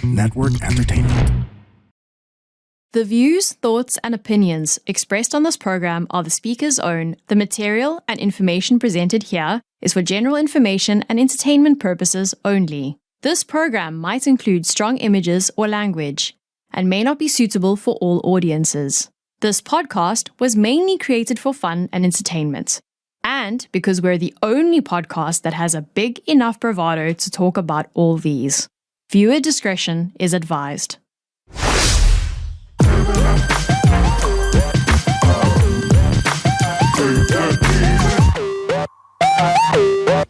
Network Entertainment. The views, thoughts, and opinions expressed on this program are the speaker's own. The material and information presented here is for general information and entertainment purposes only. This program might include strong images or language and may not be suitable for all audiences. This podcast was mainly created for fun and entertainment, and because we're the only podcast that has a big enough bravado to talk about all these. Viewer discretion is advised.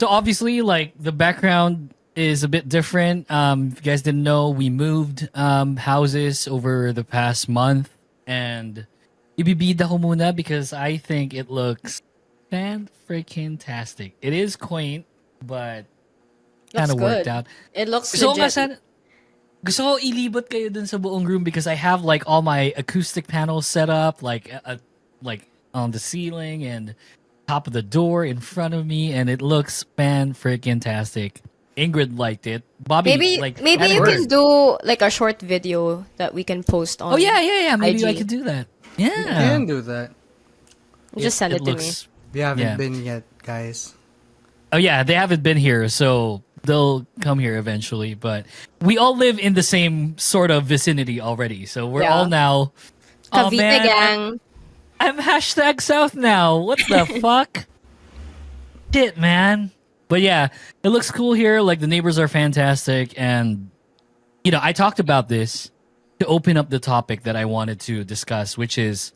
So obviously, like, the background is a bit different. If you guys didn't know, we moved houses over the past month, and ibibida ko muna because I think it looks fan-freaking-tastic. It is quaint, but kind of worked out. It looks So legit. gusto ko ilibot kayo dun sa buong room because I have like all my acoustic panels set up, like on the ceiling and top of the door in front of me, and it looks fan-freaking-tastic. Ingrid liked it. Bobby, Maybe like, maybe hadn't you heard. can do like a short video that we can post on. Oh yeah. Maybe I IG. could do that. You Yeah. can do that. Just send it to me. looks, We haven't Yeah. been yet, guys. Oh yeah, they haven't been here, so they'll come here eventually. But we all live in the same sort of vicinity already, so we're Yeah. all now. Oh Cavite man, gang. I'm hashtag South now. What the fuck? Shit, man. But yeah, it looks cool here. Like, the neighbors are fantastic, and I talked about this to open up the topic that I wanted to discuss, which is,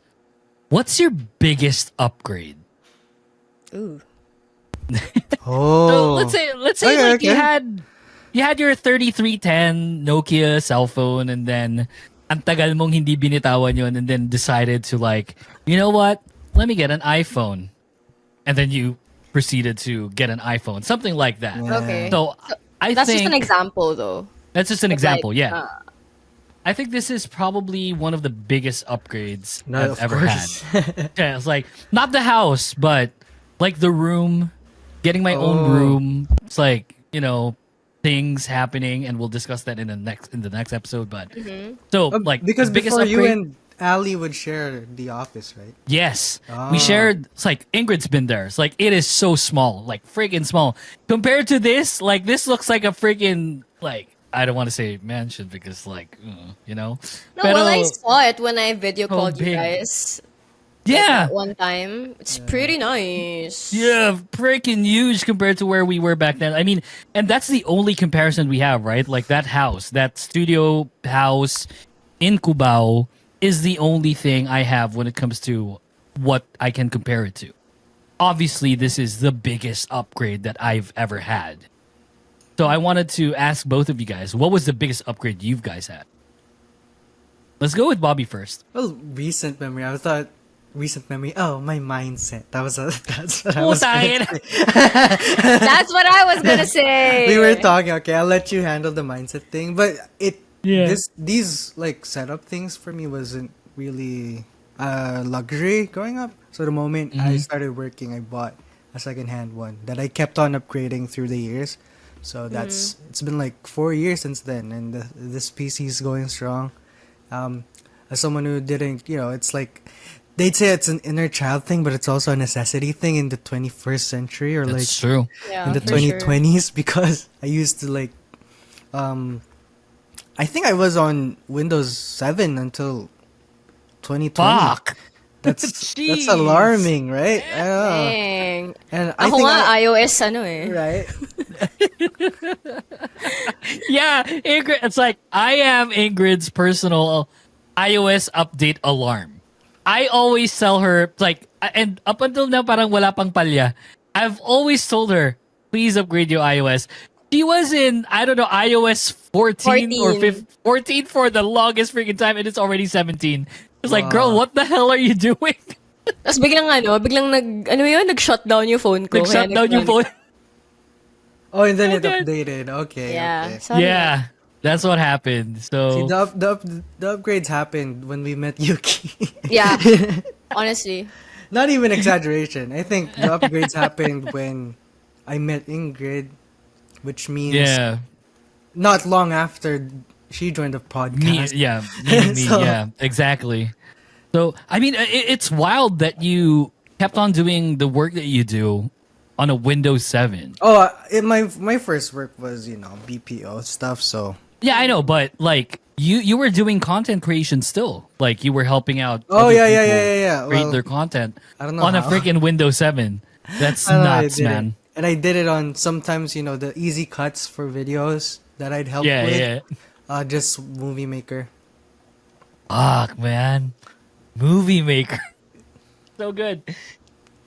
what's your biggest upgrade? Ooh. Oh. So let's say Okay, like you okay. had your 3310 Nokia cell phone, and then ang tagal mong hindi binitawan yun, and then decided to, like, you know what? Let me get an iPhone. And then you proceeded to get an iPhone, something like that. Yeah. Okay. So I That's think just an example though. that's just an It's like, example, yeah. I think this is probably one of the biggest upgrades No, I've of ever course. had. Yeah, it's like, not the house, but like the room, getting my own Oh. room. It's like, things happening, and we'll discuss that in the next episode. But so, like, because the biggest before you upgrade, and Ali would share the office, right? yes, Ah. we shared. It's like, Ingrid's been there. It's like, it is so small, like freaking small compared to this. Like, this looks like a freaking, like, I don't want to say mansion because, like, No, Pero- well, I saw it when I video called you big. guys. Like, yeah. that one time. It's pretty nice. Yeah, freaking huge compared to where we were back then. I mean, and that's the only comparison we have, right? Like, that house, that studio house in Cubao is the only thing I have when it comes to what I can compare it to. Obviously, this is the biggest upgrade that I've ever had. So I wanted to ask both of you guys, what was the biggest upgrade you guys had? Let's go with Bobby first. Well, recent memory. I thought recent memory. Oh, my mindset. That's what I was. Putang gonna ina. say. That's what I was gonna say. We were talking. Okay, I'll let you handle the mindset thing. But Yeah. these like setup things for me wasn't really luxury growing up. So the moment I started working, I bought a secondhand one that I kept on upgrading through the years. So it's been like 4 years since then, and this PC is going strong. As someone who didn't, it's like they'd say it's an inner child thing, but it's also a necessity thing in the 21st century, or like That's true. Yeah, in the for sure. 2020s, because I used to like I think I was on Windows 7 until 2020. Fuck. That's Jeez. alarming, right? Dang. And I Ako think nga, iOS eh. right. Yeah, Ingrid. It's like, I am Ingrid's personal iOS update alarm. I always tell her, like, and up until now, parang wala pang palya. I've always told her, please upgrade your iOS. She was in, I don't know, iOS 14 or 15, 14 for the longest freaking time, and it's already 17. It's like, girl, what the hell are you doing? Tapos biglang nag-shutdown yung phone ko. Kaya Nag-shut down your phone. Oh, and then it Okay. updated. Okay. Yeah. Okay. Sorry. Yeah, that's what happened. See, So, the upgrades happened when we met Yuki. Yeah. Honestly. Not even exaggeration. I think the upgrades happened when I met Ingrid, which means yeah. not long after she joined the Me, podcast. yeah, me and me, So- yeah, exactly. So I mean, it's wild that you kept on doing the work that you do on a Windows 7. Oh, my first work was BPO stuff. So Yeah, I know, but like you were doing content creation still. Like you were helping out. Oh, other yeah, yeah, people yeah, yeah. Create Well, their content I don't know on a how. freaking Windows 7. That's I don't know, I nuts, did it. man. And I did it on sometimes the easy cuts for videos that I'd help Yeah, with. yeah. Just Movie Maker. Fuck, man. Movie maker. So good.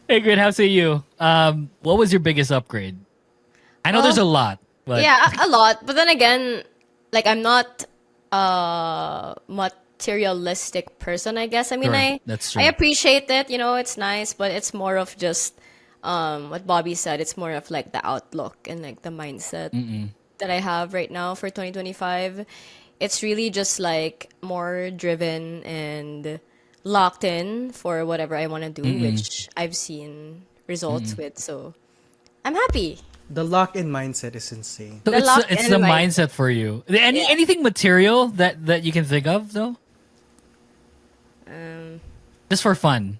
Hey, good. How say you? What was your biggest upgrade? I know there's a lot, but Yeah, a lot. But then again, like I'm not a materialistic person, I guess. I mean, Sure, that's true. I appreciate it, it's nice, but it's more of just what Bobby said, it's more of like the outlook and like the mindset that I have right now for 2025. It's really just like more driven and locked in for whatever I want to do, which I've seen results with. So I'm happy. The lock-in mindset is insane. So The lock it's and the the mindset for you. Anything material that you can think of though? Just for fun.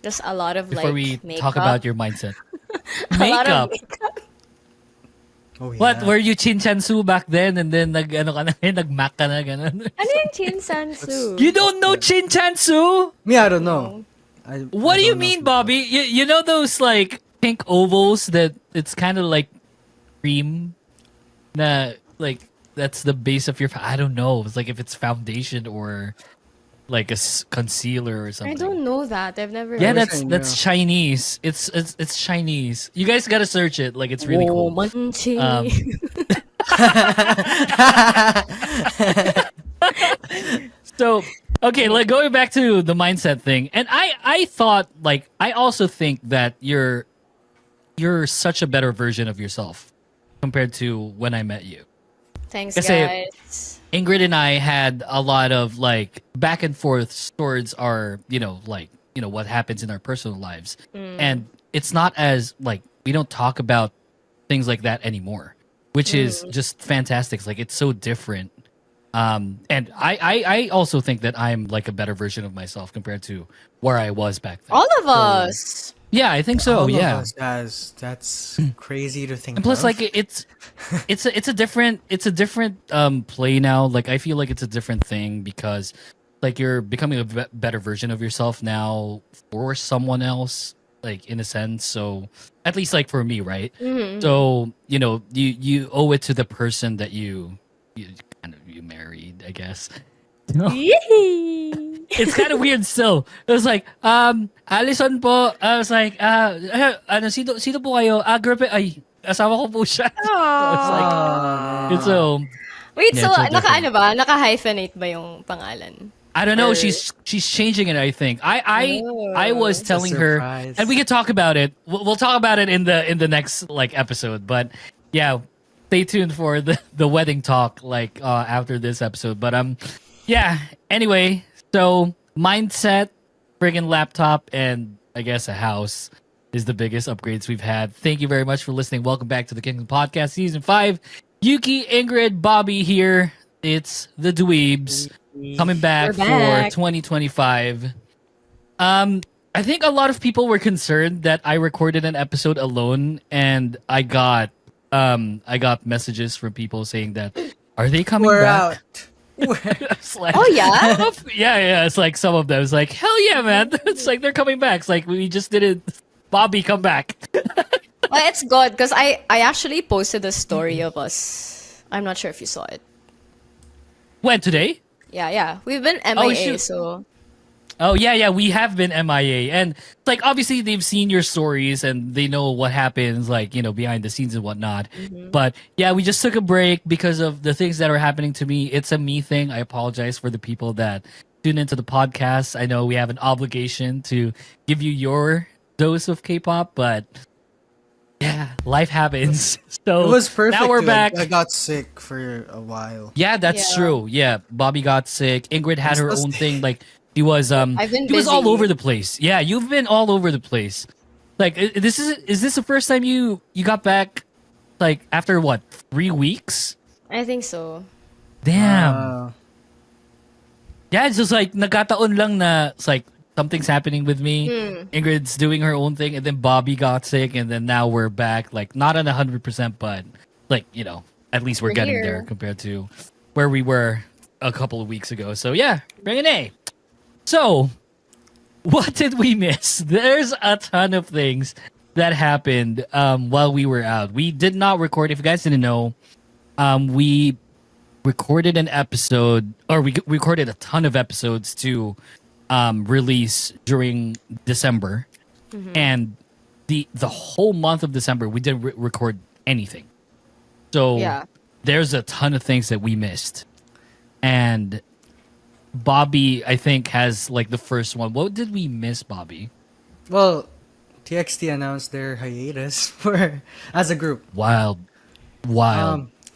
Just a lot of Before like we makeup. talk about your mindset. A lot Makeup. of makeup. Oh yeah. What were you chinchansu back then and then nag-mac ka na ganun? Ano yung chinsansu? You don't know chinchansu? Me, I don't know. What I do you don't know mean, too Bobby? You know those like pink ovals that it's kind of like cream? Na like that's the base of your. I don't know. It's like if it's foundation or like a concealer or I something. don't know that. I've never. Yeah, wish I that's knew. Chinese. It's Chinese. You guys gotta search it. Like it's really cool. Manchi. So okay, like going back to the mindset thing, and I thought like I also think that you're such a better version of yourself compared to when I met you. Thanks, Kasi guys. Ingrid and I had a lot of like back and forth towards our what happens in our personal lives, and it's not as like we don't talk about things like that anymore, which is just fantastic. It's like it's so different. And I also think that I'm like a better version of myself compared to where I was back then. All of us. Yeah, I think so. All of Yeah. us, that's crazy to think. And plus, of. like it's a different play now. Like I feel like it's a different thing because like you're becoming a better version of yourself now for someone else, like in a sense. So at least like for me, right? So you owe it to the person that you married, I guess. Yee. It's kind of weird still. It was like, Alison po. I was like, sino po kayo? Girlfriend, ay, asawa ko po siya. It's like, it's so, Wait, Yeah, so it's so different. naka-ano ba? Naka-hyphenate ba yung pangalan? I don't know. Or- She's changing it. I think. I was a telling her, surprise. and we could talk about it. We'll talk about it in the next like episode. But yeah, stay tuned for the wedding talk like after this episode. But yeah. Anyway, so mindset, friggin' laptop, and I guess a house is the biggest upgrades we've had. Thank you very much for listening. Welcome back to the Kingdom Podcast Season 5. Yuki, Ingrid, Bobby here. It's the Dweebs coming back We're for back. 2025. I think a lot of people were concerned that I recorded an episode alone, and I got messages from people saying that are they coming we're back? out. It's like, Oh, yeah? yeah. It's like some of them. It's like hell yeah, man. It's like they're coming back. It's like we just didn't. Bobby, come back. Well, it's good because I actually posted a story of us. I'm not sure if you saw it. When today? Yeah. We've been MIA, shoot. so... Oh yeah, we have been MIA, and like obviously they've seen your stories and they know what happens, like behind the scenes and whatnot. But yeah, we just took a break because of the things that are happening to me. It's a me thing. I apologize for the people that tune into the podcast. I know we have an obligation to give you your dose of K-pop, but yeah, life happens. So It was perfect. Now we're too. back. I got sick for a while. Yeah, that's Yeah. true. Yeah, Bobby got sick. Ingrid had her supposed own to- thing. Like he was I've been he was all busy. over the place. Yeah, you've been all over the place. Like is this the first time you got back like after what 3 weeks? I think so. Damn. Yeah, it's just like nagkataon lang na it's like something's happening with me. Ingrid's doing her own thing, and then Bobby got sick, and then now we're back. Like not at 100%, but like at least we're getting here. there compared to where we were a couple of weeks ago. So yeah, bring an A. So what did we miss? There's a ton of things that happened while we were out. We did not record. If you guys didn't know, we recorded an episode, or we recorded a ton of episodes to release during December, and the whole month of December we didn't record anything. So Yeah. there's a ton of things that we missed, and Bobby, I think, has like the first one. What did we miss, Bobby? Well, TXT announced their hiatus for as a group. Wild.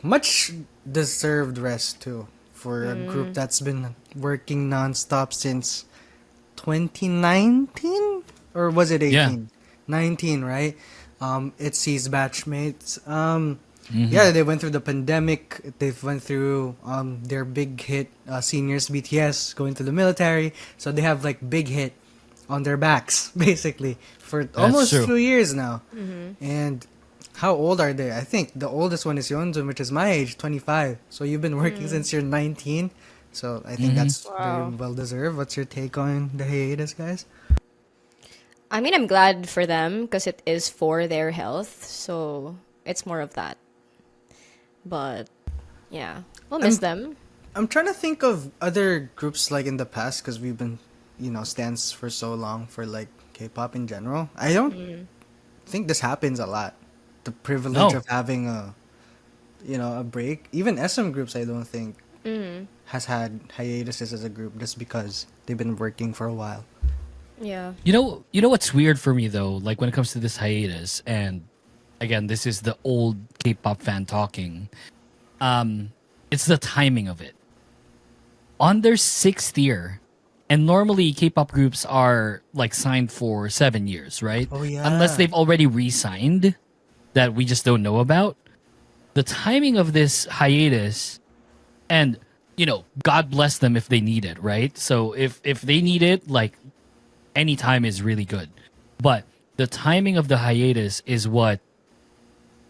Much deserved rest too for a group that's been working nonstop since 2019, or was it 18? Yeah. 19, right? It sees batchmates. Yeah, they went through the pandemic. They went through their big hit seniors BTS going to the military. So they have like big hit on their backs basically for almost true. 2 years now. And how old are they? I think the oldest one is Yeonjun, which is my age, 25. So you've been working since you're 19. So I think that's very well deserved. What's your take on the hiatus, guys? I mean, I'm glad for them because it is for their health. So it's more of that. But yeah, we'll miss them. I'm trying to think of other groups like in the past because we've been, stands for so long for like K-pop in general. I don't think this happens a lot. The privilege No. of having a break. Even SM groups, I don't think has had hiatuses as a group just because they've been working for a while. Yeah. You know what's weird for me though, like when it comes to this hiatus, and again, this is the old K-pop fan talking. It's the timing of it. On their 6th year, and normally K-pop groups are like signed for 7 years, right? Oh, yeah. Unless they've already re-signed that we just don't know about. The timing of this hiatus, and God bless them if they need it, right? So if they need it, like any time is really good. But the timing of the hiatus is what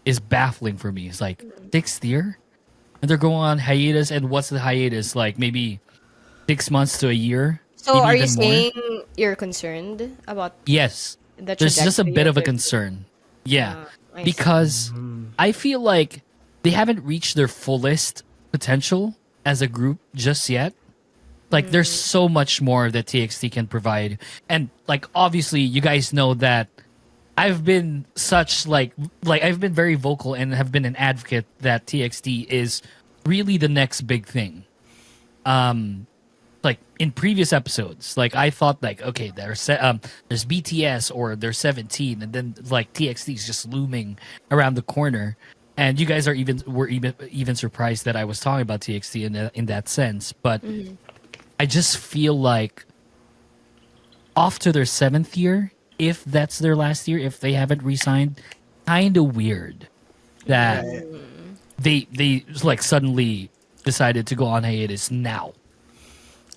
is baffling for me. It's like 6th year, and they're going on hiatus. And what's the hiatus? Like maybe 6 months to a year. So maybe are you even more? saying you're concerned about Yes, the there's just a trajectory bit of a it? concern. Yeah, I see. because I feel like they haven't reached their fullest potential as a group just yet. Like there's so much more that TXT can provide, and like obviously you guys know that I've been such like I've been very vocal and have been an advocate that TXT is really the next big thing. Like in previous episodes, like I thought like okay, there's BTS or there's 17, and then like TXT is just looming around the corner, and you guys were even surprised that I was talking about TXT in that sense, but I just feel like off to their 7th year, if that's their last year, if they haven't re-signed, kind of weird that they like suddenly decided to go on hiatus now.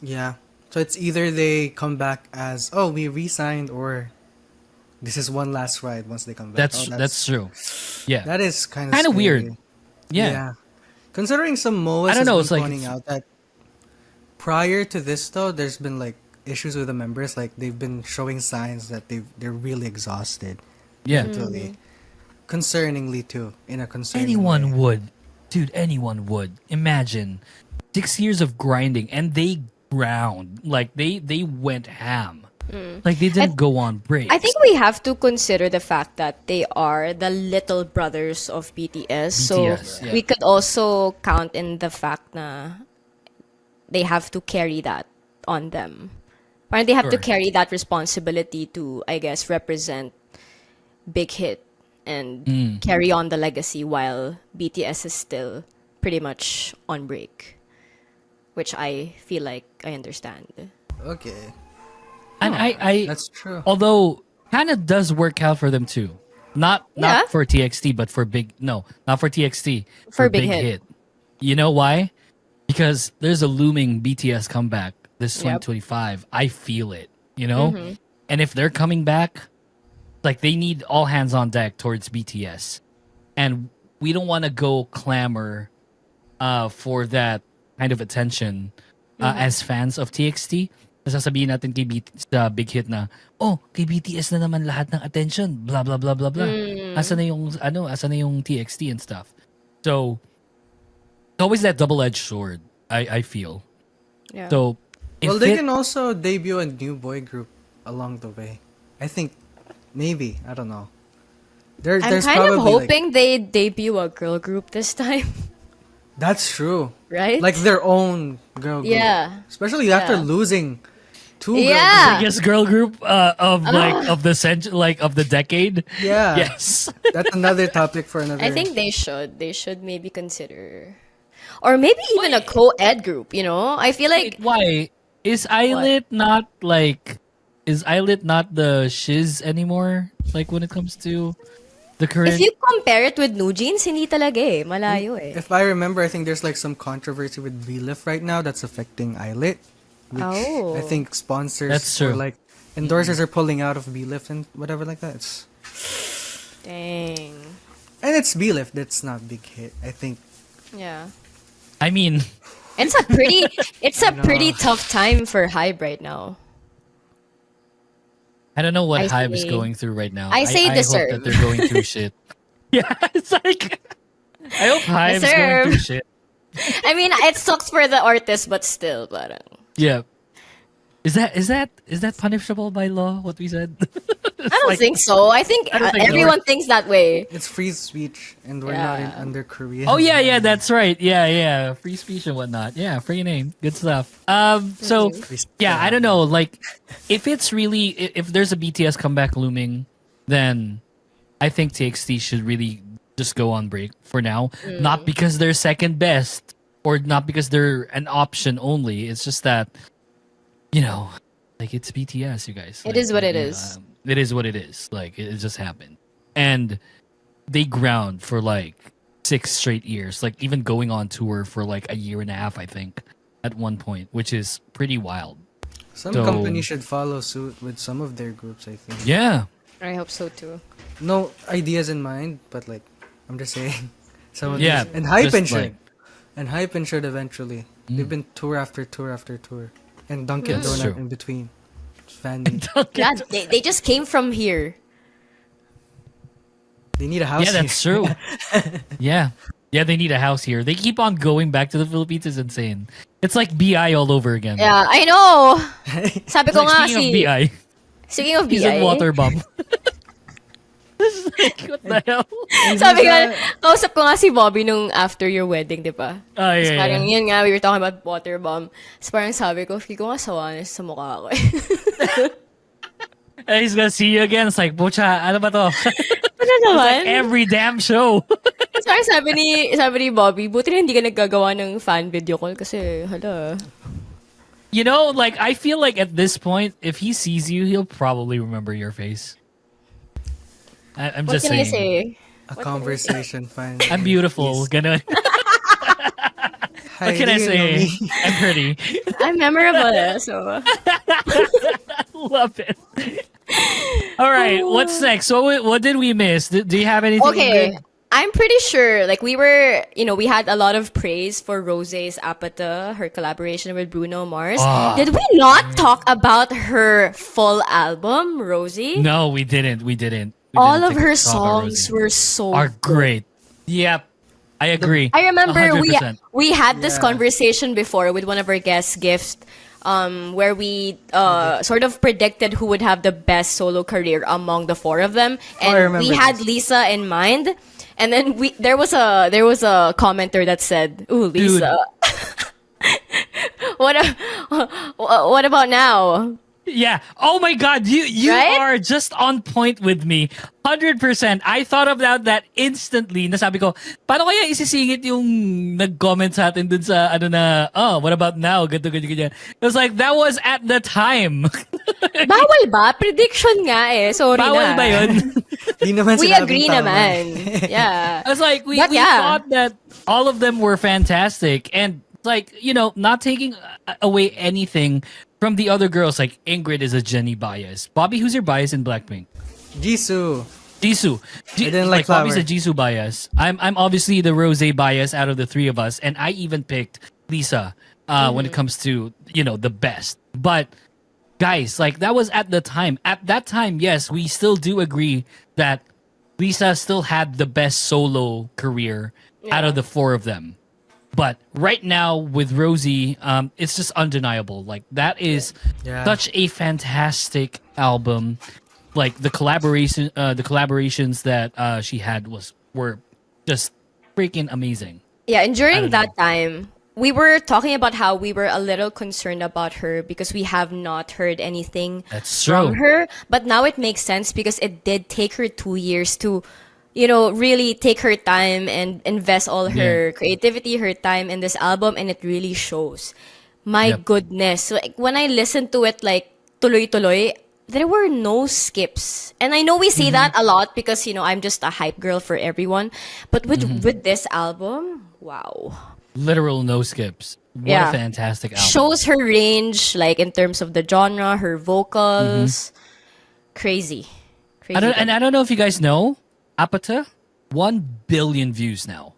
Yeah. So it's either they come back as, oh, we re-signed, or this is one last ride once they come back. That's true. Yeah. That is kind of weird. Yeah. Considering some MOAs I don't know, has it's been like pointing out that prior to this though, there's been like issues with the members. Like they've been showing signs that they're really exhausted. Yeah. Mentally. Concerningly too. In a concerning Anyone way. would. Dude, anyone would. Imagine 6 years of grinding, and they ground. Like they went ham. Like they didn't go on break. I think we have to consider the fact that they are the little brothers of BTS. So BTS, yeah. we could also count in the fact na they have to carry that on them. Or they have to Sure. carry that responsibility to, I guess, represent Big Hit and carry on the legacy while BTS is still pretty much on break. Which I feel like I understand. Okay. And I That's true. although kind of does work out for them too. Not Yeah. for TXT, but for not for TXT. For Big Hit. You know why? because there's a looming BTS comeback this Yep. 2025. I feel it, you know? And if they're coming back, like they need all hands on deck towards BTS. And we don't want to go clamor for that kind of attention as fans of TXT. Sasabihin natin sa Big Hit na, oh, kay BTS na naman lahat ng attention, blah, blah, blah, blah, blah. Asa na yung TXT and stuff. So, it's always that double-edged sword, I feel. Yeah. So, Well, they can also debut a new boy group along the way. I think, maybe, I don't know. I'm There's kind of probably, hoping they debut a girl group this time, that's true. right? Like their own girl group. Yeah. Especially after Yeah. losing two Yeah. biggest girl group of the century, like of the decade. Yeah. Yes. That's another topic for another. I think they should maybe consider, or maybe even a co-ed group. You know, I feel like Why is Islet not the shiz anymore? Like when it comes to the current. if you compare it with New Jeans, hindi talaga eh, malayo eh. If I remember, I think there's like some controversy with VLIF right now that's affecting Islet. Which Oh. I think sponsors That's or true. like endorsers are pulling out of BLIF and whatever like that. Dang. And it's BLIF that's not Big Hit. I think Yeah. I mean, It's a pretty tough time for Hybe right now. I don't know what I Hive is say- going through right now. I say hope deserve. that they're going through shit. Yeah, it's like I hope Hive is going Deserve. through shit. I mean, it sucks for the artist, but still, parang. Yeah. Is that punishable by law? What we said? I don't think so. I think don't think so. everyone thinks that way. it's free speech and we're not Yeah. under Korean. Oh yeah, that's right. Yeah, free speech and whatnot. Yeah, free name, good stuff. So yeah, I don't know. Like, if it's really if there's a BTS comeback looming, then I think TXT should really just go on break for now. Not because they're second best or not because they're an option only. It's just that, you know, like it's BTS, you guys. It Like, is what it is. It is what it is. Like it just happened, and they ground for like 6 straight years. Like even going on tour for like a year and a half, I think, at one point, which is pretty wild. Some So- companies should follow suit with some of their groups, I think. Yeah. I hope so too. No ideas in mind, but like I'm just saying. Some of Yeah, these, and Hype just and should. like- And Hype and should eventually. They've been tour after tour after tour. And Dunkin' That's Donut true. in between. It's Fanny. Yeah, they just came from here. They need a house Yeah, that's here. true. Yeah. Yeah, they need a house here. They keep on going back to the Philippines. It's insane. It's like BI all over again. Yeah, I know. Sabi ko Like, nga speaking of si BI, Speaking of he's BI. in water bomb. Like, what the hell? Sabi ko, kausap ko nga si Bobby nung after your wedding, di ba? Oh, Tapos yeah, parang yeah. yun nga, we were talking about water bomb. Tapos parang sabi ko, feel ko nga sawanis sa mukha ko eh. And he's gonna see you again. It's like, Bocha, ano ba to? Ano naman? Every damn show. Tapos parang sabi ni Bobby, buti na hindi ka naggagawa ng fan video call kasi, hala. You know, like, I feel like at this point, if he sees you, he'll probably remember your face. I'm What just can I saying. say? A conversation finally. I'm beautiful. Ganun. What can I say? I'm pretty. I'm memorable eh, so. Love it. All right, what's next? What did we miss? Do you have anything? Okay. good? I'm pretty sure, like, we had a lot of praise for Rose's Apata, her collaboration with Bruno Mars. Ah. Did we not talk about her full album, Rosie? No, we didn't. We didn't All of take her a talk about songs Rosie. were so are great. Yep, I agree. I remember 100%. we had this Yeah. conversation before with one of our guest gifts, where we sort of predicted who would have the best solo career among the four of them, I and remember we had this. Lisa in mind. And then there was a commenter that said, "Ooh, Lisa, what about now?" Yeah. Oh my God, you Right? are just on point with me. 100%. I thought about that instantly. Nasabi ko, paano kaya isisingit yung nag-comment sa atin dun sa what about now? Ganto. It was like, that was at the time. Bawal ba? Prediction nga eh. Sorry Bawal na. ba yun? Di naman We sinabing agree tama. naman. Yeah. I was like, we But yeah. thought that all of them were fantastic. And like, not taking away anything from the other girls. Like Ingrid is a Jennie bias. Bobby, who's your bias in Blackpink? Jisoo. Jisoo. I didn't like Bobby's Flower. a Jisoo bias. I'm obviously the Rose bias out of the three of us, and I even picked Lisa when it comes to the best. But guys, like that was at the time. At that time, yes, we still do agree that Lisa still had the best solo career out of the four of them. But right now with Rosie, it's just undeniable. Like that is Yeah. such a fantastic album. Like the collaborations that she had were just freaking amazing. Yeah, and I during don't that know. time, we were talking about how we were a little concerned about her because we have not heard anything That's from true. her. But now it makes sense because it did take her 2 years to, really take her time and invest all her creativity, her time in this album, and it really shows. My Yep. goodness. So, like, when I listened to it, like, tuloy-tuloy, there were no skips. And I know we say that a lot because, I'm just a hype girl for everyone. But with this album, wow. Literal no skips. What Yeah. a fantastic album. Shows her range, like in terms of the genre, her vocals. Crazy. Crazy. I don't know if you guys know, Apata, 1 billion views now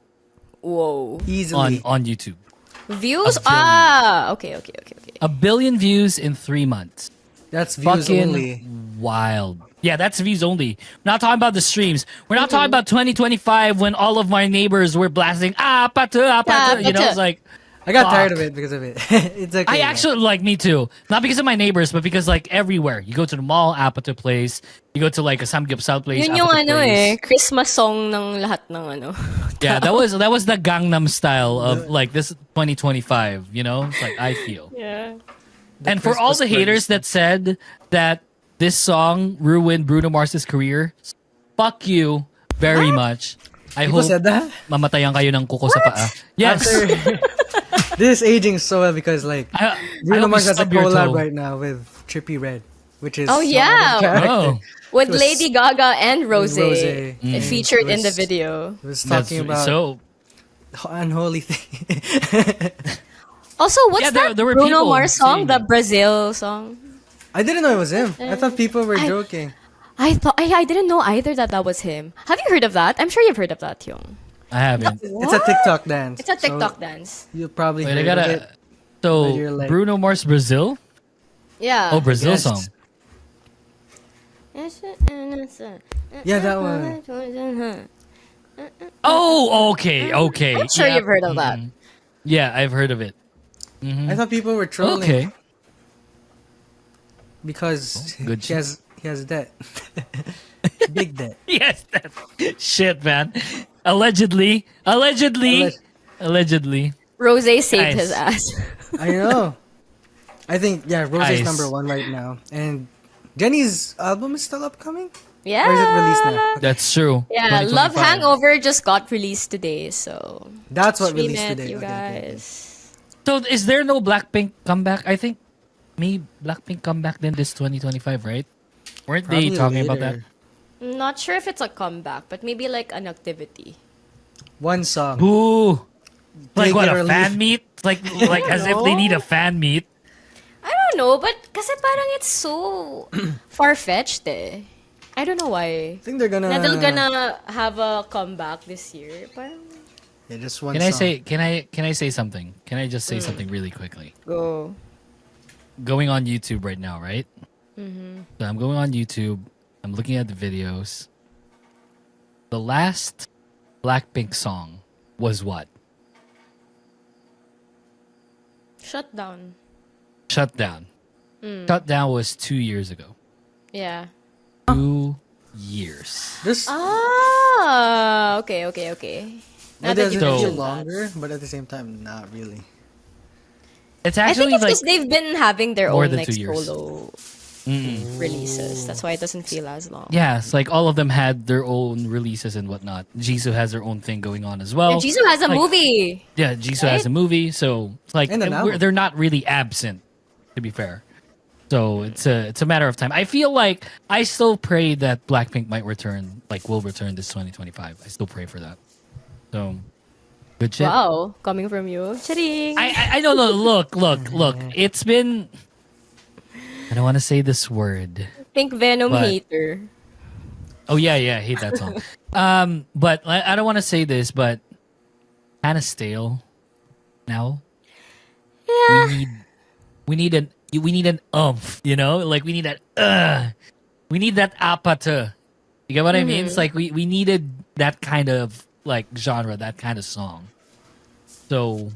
Whoa. Easily. on YouTube. Views? A billion. Okay. 1 billion views in 3 months. That's views Fucking only. wild. Yeah, that's views only. We're not talking about the streams. We're not talking about 2025 when all of my neighbors were blasting Apata. It's like I got fuck. tired of it because of it. It's okay. I though. actually like me too. Not because of my neighbors, but because like everywhere. You go to the mall, Apata place. You go to like a Samgyeopsal place, Yun yung Apata place. Christmas song ng lahat ng Yeah, that was the Gangnam style of like this 2025, It's like I feel. Yeah. And for all the Christmas haters that said that this song ruined Bruno Mars's career, fuck you very much. I People hope said that? mamatayan kayo ng kuko sa paa. Yes. After- this is aging so well because like I Bruno hope you Mars has a stub your collab toe. right now with Trippie Redd, which is Oh, some yeah. other character. Oh, With was- Lady Gaga and Rose. Rosé. It featured in the was- video. He was that's talking about so. unholy thing. Also, what's Yeah, that there were Bruno people Mars song? saying The that. Brazil song? I didn't know it was him. I thought people were joking. I didn't know either that was him. Have you heard of that? I'm sure you've heard of that, Hyung. I haven't. It's a TikTok dance. It's a so TikTok dance. you probably Wait, I heard of gotta. it. So But you're like- Bruno Mars Brazil. Yeah. Oh, Brazil Yes. song. Yeah, that one. Oh, okay. I'm sure Yeah. you've heard of that. Yeah, I've heard of it. I thought people were trolling Okay. because good he has debt, big debt. Yes, that shit, man. Allegedly. Rose saved Nice. his ass. I know. I think Rose is Nice. number one right now, and Jenny's album is still upcoming. Yeah. Or is it released now? That's true. Yeah, Love 2025. Hangover just got released today, so That's what stream released it, today. you Okay, okay. guys. So is there no Blackpink comeback? I think maybe Blackpink comeback then this 2025, right? Weren't they Probably talking about that? later. Not sure if it's a comeback, but maybe like an activity. One song. Boo! Like Take what, it or a fan leave. meet? Like as if they need a fan meet. I don't know, but kasi parang it's so far-fetched eh. I don't know why. I think they're gonna. Na they're gonna have a comeback this year. Parang Yeah, just one. Can I song. say can I say something? Can I just say something really quickly? go. Going on YouTube right now, right? So I'm going on YouTube. I'm looking at the videos. The last Blackpink song was what? Shut down. Shut Down. Shut Down was 2 years ago. Yeah. 2 years. This Okay. Now it that doesn't you So- feel mentioned that. longer, but at the same time, not really. It's I actually think it's like because they've been having their more own than like 2 years. solo releases. That's why it doesn't feel as long. yeah, it's like all of them had their own releases and whatnot. Jisoo has their own thing going on as well. And Jisoo has a Like- movie. Yeah, Jisoo has Right? a movie, so it's like And an album. they're not really absent, to be fair. So it's a matter of time. I feel like I still pray that Blackpink might return, like will return this 2025. I still pray for that. So Good shit. Wow, coming from you. Charing. I don't know. Look. It's been. I don't want to say this word. Think Venom But- hater. Oh yeah, I hate that song. But I don't want to say this, but kind of stale now. Yeah. We need an umph, you know, like we need that apata. You get what I mean? It's like we needed that kind of like genre, that kind of song. So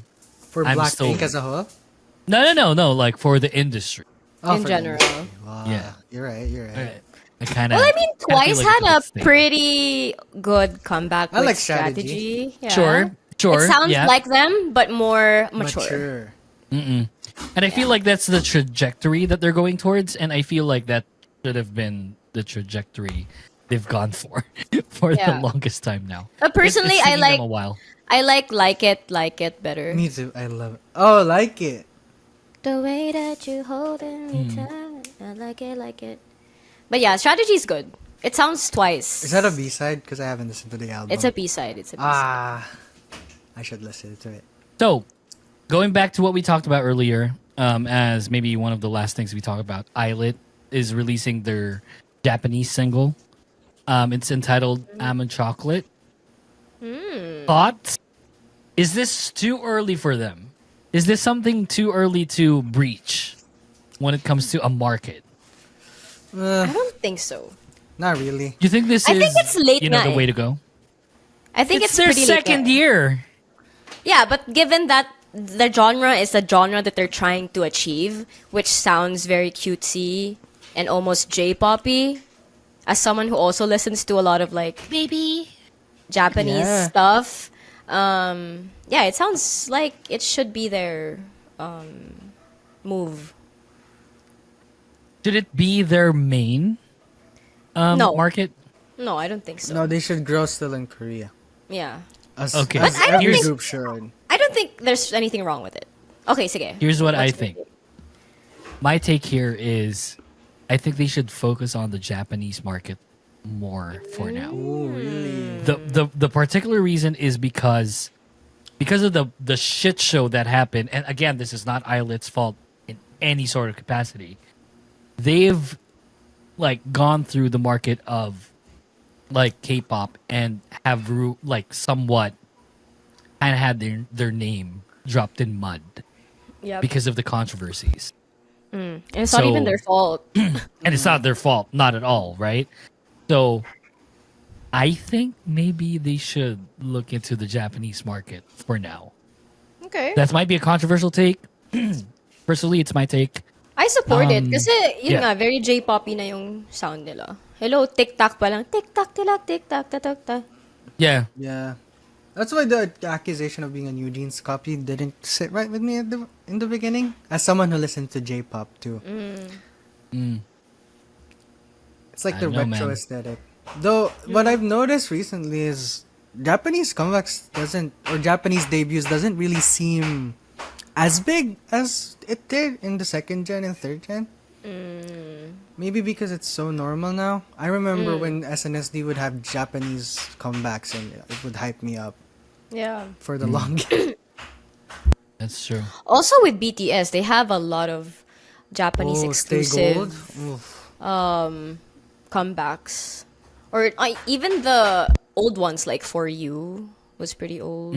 For I'm Blackpink still- as a whole? no, like for the industry. In for general. industry. Wow. Yeah. You're right. I kind of. Well, I mean, Twice had a pretty good comeback I with like strategy. Yeah. Sure. It sounds yeah. like them, but more mature. And I feel like that's the trajectory that they're going towards, and I feel like that should have been the trajectory they've gone for Yeah. the longest time now. Personally, It's I taking them like a while. like it better. Me too. I love it. Oh, like it. The way that you hold me tight, I like it. But yeah, strategy's good. It sounds Twice. Is that a B-side? Because I haven't listened to the album. It's a B-side. I should listen to it. So, going back to what we talked about earlier, as maybe one of the last things we talked about, Islet is releasing their Japanese single. It's entitled Almond Chocolate. Thoughts? Is this too early for them? Is this something too early to breach when it comes to a market? I don't think so. Not really. Do you think this I is think it's late the na eh. way to go? I think it's their pretty late second na eh. year. Yeah, but given that the genre is a genre that they're trying to achieve, which sounds very cutesy and almost J-poppy, as someone who also listens to a lot of like Baby. Japanese Yeah. stuff, yeah, it sounds like it should be their move. Should it be their main No. market? No, I don't think so. No, they should grow still in Korea. Yeah. Okay. As But I don't every think- group should. I don't think there's anything wrong with it. Okay, sige. Here's what I What's your think. take? My take here is I think they should focus on the Japanese market more for now. Oh, really? The particular reason is because of the shit show that happened, and again, this is not Islet's fault in any sort of capacity. They've like gone through the market of like K-pop and have like somewhat kind of had their name dropped in mud Yep. because of the controversies. And it's not So- even their fault. And it's not their fault, not at all, right? So I think maybe they should look into the Japanese market for now. Okay. That might be a controversial take. Personally, it's my take. I support it kasi yun yeah. nga, very J-poppy na yung sound nila. Hello, tic-tac pa lang. Tic-tac, tilak, tic-tac, tatak. Yeah. Yeah. That's why the accusation of being a New Jeans copy didn't sit right with me in the beginning. As someone who listened to J-pop too. It's like I the don't know, retro man. aesthetic. Though, what I've noticed recently is Japanese comebacks or Japanese debuts doesn't really seem as big as it did in the second gen and third gen. Maybe because it's so normal now. I remember when SNSD would have Japanese comebacks and it would hype me up Yeah. for the longest. That's true. Also with BTS, they have a lot of Japanese Stay Gold. exclusive Oof. comebacks. Or even the old ones like For You was pretty old.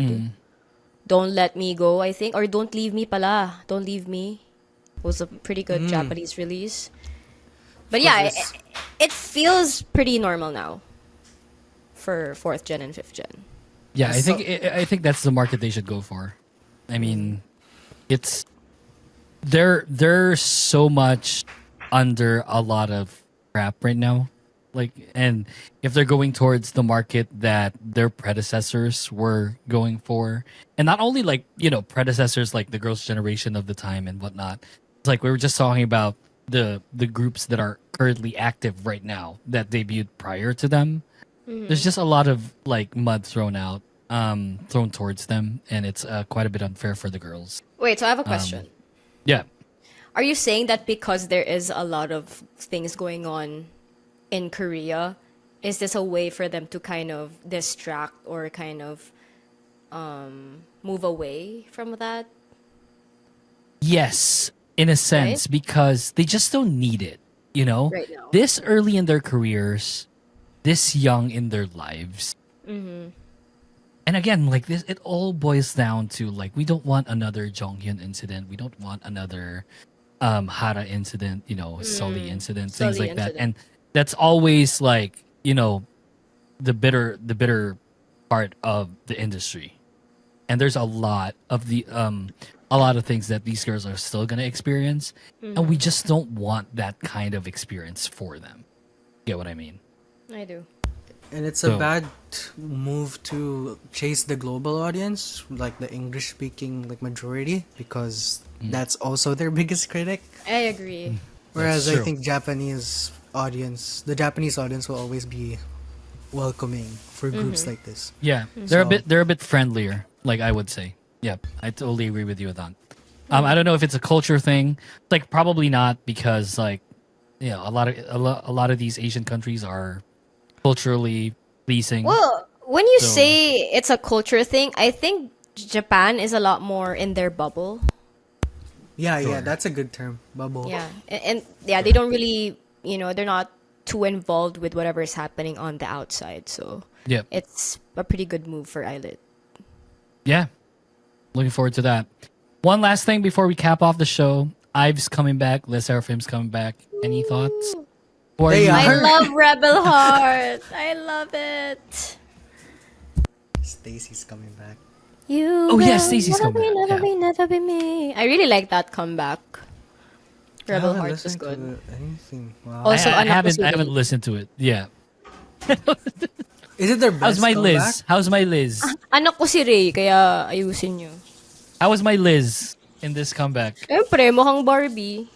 Don't Let Me Go, I think. Or Don't Leave Me pala. Don't Leave Me was a pretty good Japanese release. But yeah, it feels pretty normal now for 4th gen and 5th gen. Yeah, So- I think that's the market they should go for. I mean, it's they're so much under a lot of crap right now. Like, and if they're going towards the market that their predecessors were going for, and not only like, you know, predecessors like the girls' generation of the time and whatnot. It's like we were just talking about the groups that are currently active right now that debuted prior to them. There's just a lot of like mud thrown towards them, and it's quite a bit unfair for the girls. Wait, so I have a question. Yeah. Are you saying that because there is a lot of things going on in Korea, is this a way for them to kind of distract or kind of move away from that? Yes, in a sense, because they just don't need it, you know? Right now. This early in their careers, this young in their lives. And again, like this, it all boils down to like, we don't want another Jonghyun incident. We don't want another Hara incident, you know, Sully incident, things Sully like that. incident. And that's always like, you know, the bitter part of the industry. And there's a lot of things that these girls are still gonna experience, and we just don't want that kind of experience for them. Get what I mean? I do. And it's So- a bad move to chase the global audience, like the English-speaking like majority, because that's also their biggest critic. I agree. Whereas That's I true. think the Japanese audience will always be welcoming for groups like this. Yeah, they're a bit friendlier. Like I would say. Yep, I totally agree with you with that. I don't know if it's a culture thing. Like probably not, because like, you know, a lot of these Asian countries are culturally pleasing. Well, when you So- say it's a culture thing, I think Japan is a lot more in their bubble. Yeah, Sure. that's a good term. Bubble. Yeah. And yeah, they don't really, they're not too involved with whatever is happening on the outside. So Yep. it's a pretty good move for Islet. Yeah. Looking forward to that. One last thing before we cap off the show. Ives coming back. Les Serafim's coming back. Any thoughts? Or They you- are. I love Rebel Heart. I love it. Stacy's coming back. You Oh, yeah, will Stacey's never coming be, back, never yeah. be, never be me. I really like that comeback. Rebel I haven't Heart was listened good. to anything. Wow. Also, I anak ko haven't si I haven't Ray. listened to it. Yeah. Is it their best How's my comeback? Liz? How's my Liz? Anak ko si Ray, kaya ayusin nyo. How was my Liz in this comeback? Siyempre, mukhang Barbie.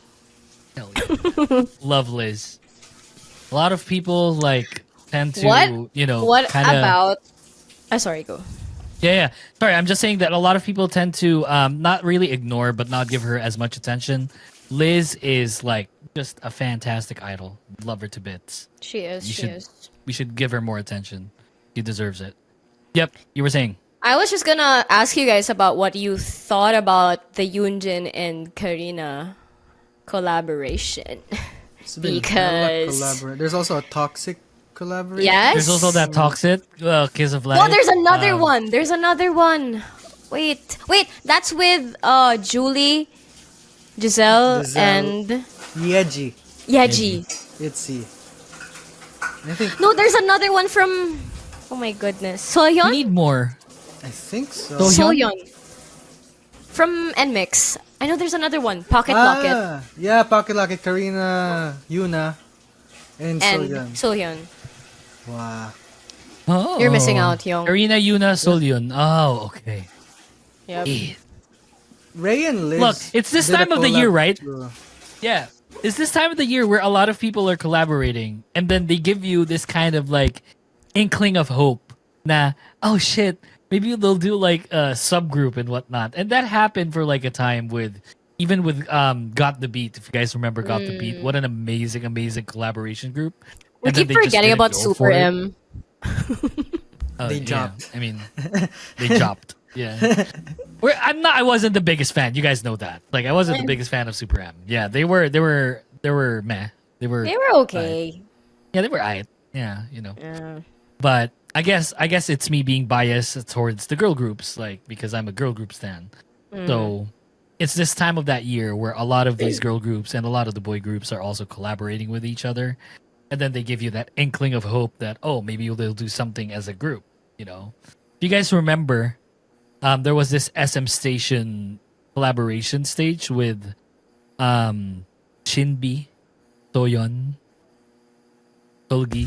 Hell yeah. Love Liz. A lot of people like tend to, What? you know, What kind of. about... sorry, go. Yeah. Sorry, I'm just saying that a lot of people tend to not really ignore, but not give her as much attention. Liz is like just a fantastic idol. Love her to bits. She is, You she should- is. We should give her more attention. She deserves it. Yep, you were saying. I was just gonna ask you guys about what you thought about the Yoonjin and Karina collaboration. It's been Because- There's also a toxic collaboration. Yes? There's also that toxic Kiss of Life. Oh, there's another one. There's another one. Wait. That's with Julie, Giselle, Giselle. and Yeji. Yeji. Itzy. I think No, there's another one from... Oh my goodness. We Soyeon? need more. I think so. Soyeon? Soyeon. From NMIX. I know there's another one. Pocket Locket. Yeah, Pocket Locket, Karina, Yuna, and And Soyeon. Soyeon. Wow. Oh. You're missing out, Young. Karina, Yuna, Solyun. Oh, okay. Yep. Yeah. Ray and Liz. Look, it's this did a time of the year, collab right? too. Yeah. It's this time of the year where a lot of people are collaborating, and then they give you this kind of like inkling of hope. Nah, oh shit, maybe they'll do like a subgroup and whatnot. And that happened for like a time with even with Got the Beat. If you guys remember Got the Beat, what an amazing collaboration group. We And then keep they just forgetting didn't about go Super for it. M. They Yeah, dropped. I mean, they dropped. Yeah. I wasn't the biggest fan. You guys know that. Like, I wasn't the biggest fan of Super M. Yeah, they were meh. They were okay. yeah, they were aight. Yeah, you know. Yeah. But I guess it's me being biased towards the girl groups, like because I'm a girl group stan. So it's this time of that year where a lot of these girl groups and a lot of the boy groups are also collaborating with each other, and then they give you that inkling of hope that maybe they'll do something as a group. You know, if you guys remember, there was this SM Station collaboration stage with Shinbi, Soyeon, Solgi,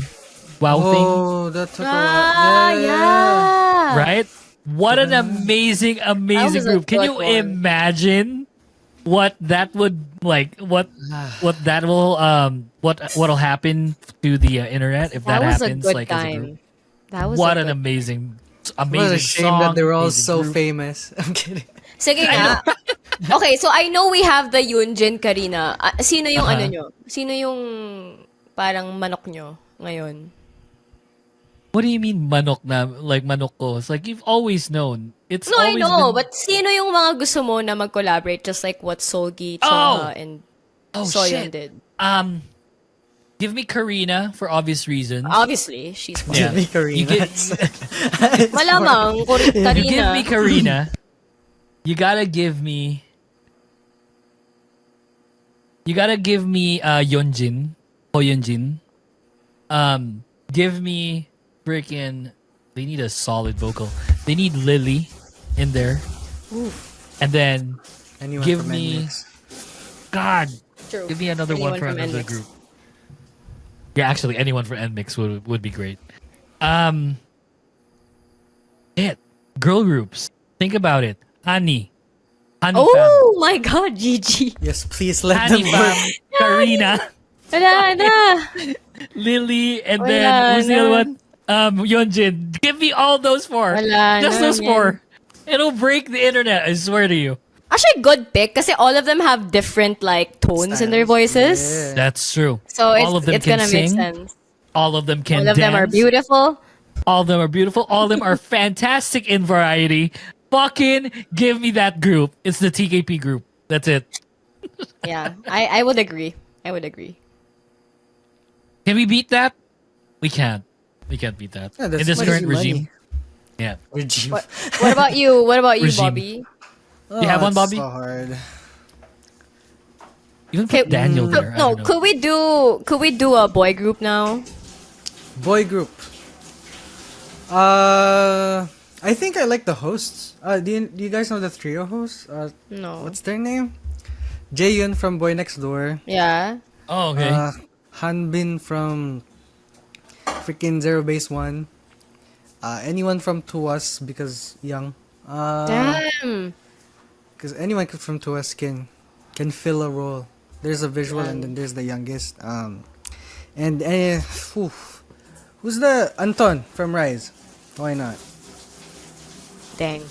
Wow Thing. Oh, that took a Ah, while. yeah. Right? What an amazing was a group. Can good you one. imagine what that would like what that will what'll happen to the internet if that, That was a happens good like as a group? time. That was What a an good... amazing What a shame song, that they're all amazing so group. famous. I'm kidding. Sige nga. Okay, so I know we have the Yoonjin Karina. Sino yung Uh-huh. ano nyo? Sino yung parang manok nyo ngayon? What do you mean manok na? Like manok ko? It's like you've always known. It's No, I always know, been... but sino yung mga gusto mo na mag-collaborate just like what Solgi, Oh! Chonga, and Oh, Soyeon shit. did? Give me Karina for obvious reasons. Obviously, she's one. Yeah. Give me Karina. You get- Malamang, Karina. You give me Karina. You gotta give me. You gotta give me Yeonjin. Ho Yeonjin. Give me freaking. They need a solid vocal. They need Lily in there. And then Anyone give from me. NMIX. God, True. give me another Anyone one from from another NMIX. group. Yeah, actually, anyone from NMIX would be great. Girl groups. Think about it. Honey Fam, Oh my God, Gigi. Yes, please let Honey them Fam, work. Karina, Wala na. Lily, and Wala then who's the na. other one? Yeonjin. Give me all those four. Wala Just na, those man. four. It'll break the internet. I swear to you. Actually, good pick kasi all of them have different like tones in their voices. Yeah. That's true. So all of them it's can gonna sing. make sense. All of them can All of dance. them are beautiful. All of them are beautiful. All of them are fantastic in variety. Fucking give me that group. It's the TKP group. That's it. Yeah, I would agree. I would agree. Can we beat that? We can't. We can't beat that. Yeah, In that's this easy current money. regime. Yeah. Regime. What about you? What about you, Regime. Bobby? Oh, You have one, it's Bobby? So hard. Even put Okay, Daniel there. I No, don't know. could we do a boy group now? Boy group. I think I like the hosts. Do you guys know the trio hosts? No. What's their name? Jaehyun from Boy Next Door. Yeah. Oh, okay. Hanbin from freaking Zero Base One. Anyone from Tuas because young. Damn. Because anyone from Tuas can fill a role. There's a visual and then there's the youngest. And who's the Anton from Rise? Why not? Dang.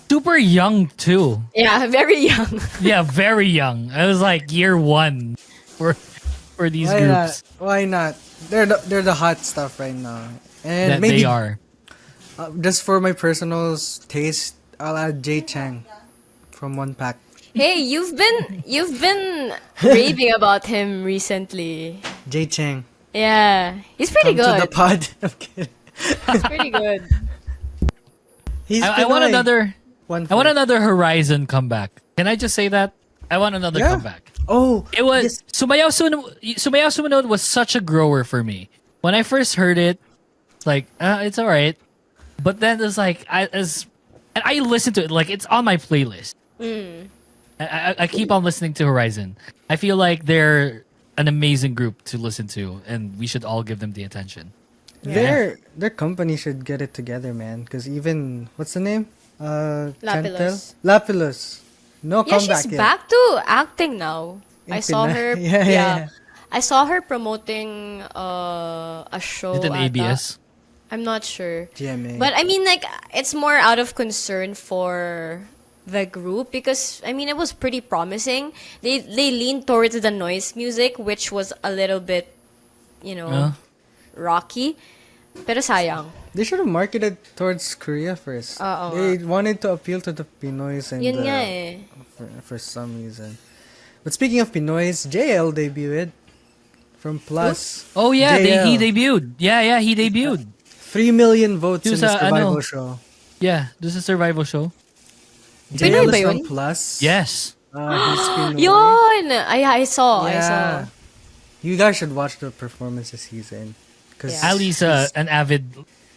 Super young too. Yeah, very young. Yeah, very young. I was like year one for these Why groups. not? Why not? They're the hot stuff right now. And That maybe they are. just for my personal taste, I'll add Jay Chang from One Pack. Hey, you've been raving about him recently. Jay Chang. Yeah, he's pretty Come to the good. pod. I'm kidding. He's pretty good. He's I want Pinoy. another. One I want for- another Horizon comeback. Can I just say that? I want another Yeah. comeback. Oh, It was yes. Sumayaw Sumunod was such a grower for me. When I first heard it, like it's all right, but then it's like and I listened to it like it's on my playlist. I keep on listening to Horizon. I feel like they're an amazing group to listen to, and we should all give them the attention. Their company should get it together, man. Because even what's the name? Lapilus. Lapilus. No Yeah, comeback she's yet. back to acting now. In I saw Pinay. her. Yeah. I saw her promoting a show. Is it an ata. ABS? I'm not sure. GMA. But I mean, like, it's more out of concern for the group because I mean it was pretty promising. They leaned towards the noise music, which was a little bit, rocky. Pero sayang. They should have marketed towards Korea first. Oo They wanted to appeal to the Pinoys and Yun nga eh. for some reason. But speaking of Pinoys, JL debuted from Plus. Oh yeah, he JL. debuted. Yeah, he debuted. 3 million votes Yung in the sa survival ano? show. Yeah, this is a survival show. Pinoy JL ba is from yun? Plus. Yes. He's Pinoy. Yun! I saw. Yeah. You guys should watch the performance this season. Because Yeah. Ali's an avid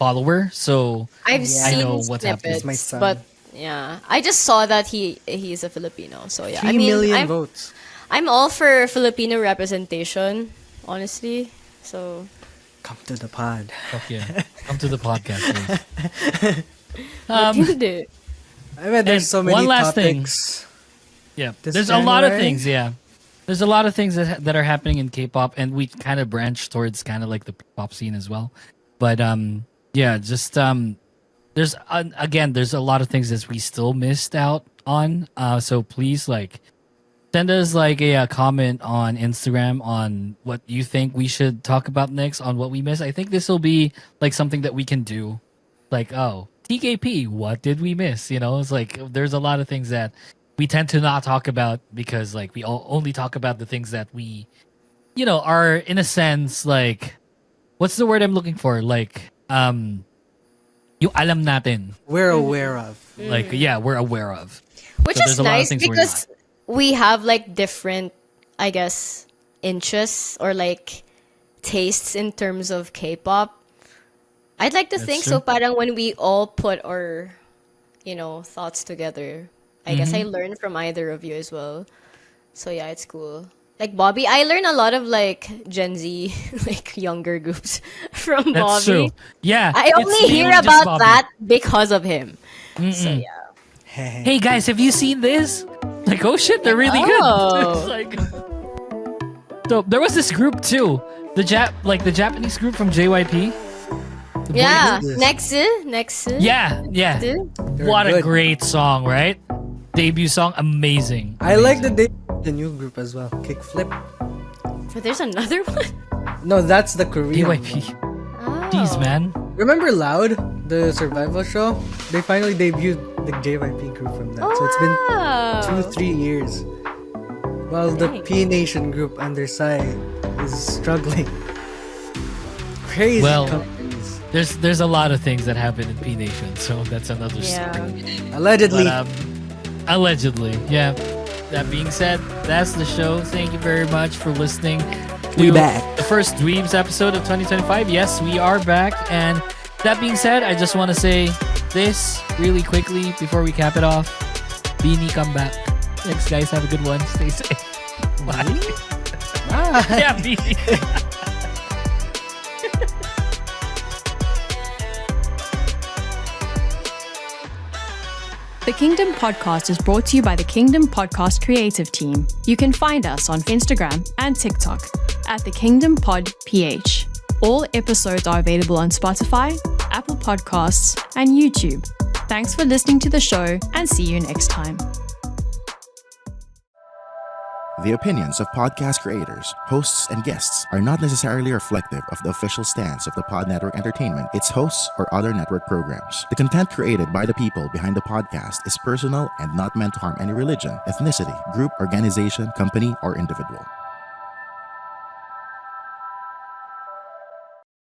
follower, so I've I seen know what's happening. snippets, My son. but yeah, I just saw that he's a Filipino. So yeah, 3 I mean, million votes. I'm all for Filipino representation, honestly. So Come to the pod. Fuck yeah. Come to the podcast, please. hindi. I bet there's And so many one last thing. topics. Yeah, This there's a lot of January? things. Yeah, there's a lot of things that are happening in K-pop, and we kind of branch towards kind of like the pop scene as well. But yeah, just there's again, there's a lot of things that we still missed out on. So please, like, Send us like a comment on Instagram on what you think we should talk about next on what we missed. I think this will be like something that we can do. Like, oh, TKP, what did we miss? You know, it's like there's a lot of things that we tend to not talk about because like we only talk about the things that we, you know, are in a sense like, what's the word I'm looking for? Like, yung alam natin. We're aware of. Like, yeah, we're aware of. Which So is there's a lot of nice things we're because we have like different, I guess, interests or like tastes in terms of K-pop. I'd like to That's think true. so. Parang when we all put our, thoughts together, I guess I learned from either of you as well. So yeah, it's cool. Like Bobby, I learn a lot of like Gen Z, like younger groups from That's Bobby. true. Yeah. I it's only hear mainly just about Bobby. that because of him. So yeah. Hey guys, have you seen this? Like, oh shit, they're really Oh. good. It's like, so there was this group too, the Japanese group from JYP. Yeah, is this? next. Yeah. They're What a good. great song, right? Debut song, amazing. I like the new group as well. Kickflip. But there's another one. No, that's the Korean JYP. one. Jeez, man. Remember Loud, the survival show? They finally debuted the JYP group from that. So it's been Oh. 2-3 years. While the Dang. P Nation group under Psy is struggling. Crazy Well, companies. There's a lot of things that happen in P Nation, so that's another Yeah. story. Allegedly. But, allegedly, yeah. That being said, that's the show. Thank you very much for listening. We to back. The first Dweebs episode of 2025. Yes, we are back. And that being said, I just want to say this really quickly before we cap it off. Beanie, come back. Thanks, guys. Have a good one. Stay safe. Bye. Bye. Yeah, Beanie. The Kingdom Podcast is brought to you by the Kingdom Podcast Creative Team. You can find us on Instagram and TikTok at the Kingdom Pod PH. All episodes are available on Spotify, Apple Podcasts, and YouTube. Thanks for listening to the show and see you next time. The opinions of podcast creators, hosts, and guests are not necessarily reflective of the official stance of the Pod Network Entertainment, its hosts, or other network programs. The content created by the people behind the podcast is personal and not meant to harm any religion, ethnicity, group, organization, company, or individual.